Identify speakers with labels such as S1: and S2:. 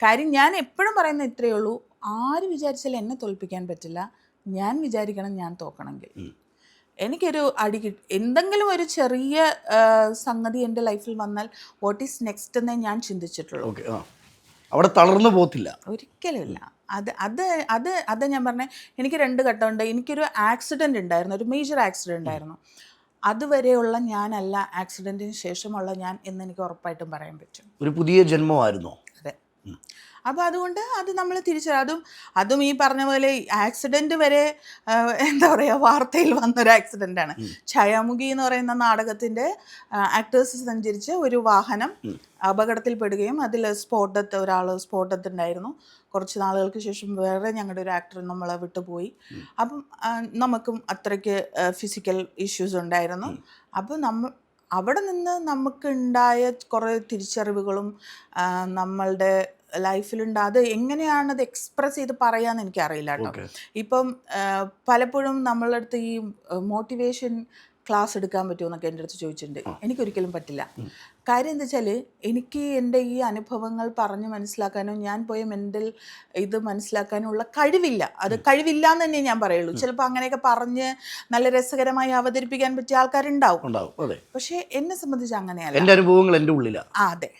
S1: കാര്യം ഞാൻ എപ്പോഴും പറയുന്ന ഇത്രയേ ഉള്ളൂ, ആര് വിചാരിച്ചാലും എന്നെ തോൽപ്പിക്കാൻ പറ്റില്ല. ഞാൻ വിചാരിക്കണം ഞാൻ തോക്കണമെങ്കിൽ. എനിക്കൊരു എന്തെങ്കിലും ഒരു ചെറിയ സംഗതി എൻ്റെ ലൈഫിൽ വന്നാൽ വാട്ട് ഈസ് നെക്സ്റ്റ് എന്നേ ഞാൻ ചിന്തിച്ചിട്ടുള്ളൂ.
S2: അവിടെ തളർന്നു പോകത്തില്ല
S1: ഒരിക്കലുമില്ല. അത് അത് അത് അത് ഞാൻ പറഞ്ഞ, എനിക്ക് 2 ഘട്ടമുണ്ട്. എനിക്കൊരു ആക്സിഡൻറ്റ് ഉണ്ടായിരുന്നു, ഒരു മേജർ ആക്സിഡൻ്റ് ഉണ്ടായിരുന്നു. അതുവരെയുള്ള ഞാനല്ല ആക്സിഡൻറ്റിന് ശേഷമുള്ള ഞാൻ എന്ന് എനിക്ക് ഉറപ്പായിട്ടും പറയാൻ പറ്റും.
S2: ഒരു പുതിയ ജന്മമായിരുന്നോ?
S1: അതെ. അപ്പോൾ അതുകൊണ്ട് അത് നമ്മൾ അതും ഈ പറഞ്ഞ പോലെ ആക്സിഡൻറ്റ് വരെ എന്താ പറയുക, വാർത്തയിൽ വന്നൊരു ആക്സിഡൻ്റാണ്. ഛായാമുഖി എന്ന് പറയുന്ന നാടകത്തിൻ്റെ ആക്ടേഴ്സ് സഞ്ചരിച്ച ഒരു വാഹനം അപകടത്തിൽപ്പെടുകയും അതിൽ ഒരാൾ സ്പോട്ടത്തുണ്ടായിരുന്നു. കുറച്ച് നാളുകൾക്ക് ശേഷം വേറെ ഞങ്ങളുടെ ഒരു ആക്ടർ നമ്മളെ വിട്ടുപോയി. അപ്പം നമുക്കും അത്രയ്ക്ക് ഫിസിക്കൽ ഇഷ്യൂസ് ഉണ്ടായിരുന്നു. അപ്പോൾ അവിടെ നിന്ന് നമുക്കുണ്ടായ കുറേ തിരിച്ചറിവുകളും നമ്മളുടെ ലൈഫിലുണ്ട്. എങ്ങനെയാണ് അത് എക്സ്പ്രസ് ചെയ്ത് പറയാമെന്ന് എനിക്കറിയില്ല കേട്ടോ. ഇപ്പം പലപ്പോഴും നമ്മളുടെ അടുത്ത് ഈ മോട്ടിവേഷൻ ക്ലാസ് എടുക്കാൻ പറ്റുമോ എന്നൊക്കെ എൻ്റെ അടുത്ത് ചോദിച്ചിട്ടുണ്ട്. എനിക്കൊരിക്കലും പറ്റില്ല. കാര്യം എന്താ വെച്ചാൽ, എനിക്ക് എൻ്റെ ഈ അനുഭവങ്ങൾ പറഞ്ഞ് മനസ്സിലാക്കാനോ ഞാൻ പോയ മെൻ്റൽ ഇത് മനസ്സിലാക്കാനോ ഉള്ള കഴിവില്ല. അത് കഴിവില്ല എന്ന് തന്നെ ഞാൻ പറയുള്ളൂ. ചിലപ്പോൾ അങ്ങനെയൊക്കെ പറഞ്ഞ് നല്ല രസകരമായി അവതരിപ്പിക്കാൻ പറ്റിയ ആൾക്കാരുണ്ടാവും. പക്ഷേ എന്നെ സംബന്ധിച്ച് അങ്ങനെയല്ല.
S2: എൻ്റെ അനുഭവങ്ങൾ എൻ്റെ ഉള്ളിലാണ്.
S1: അതെ.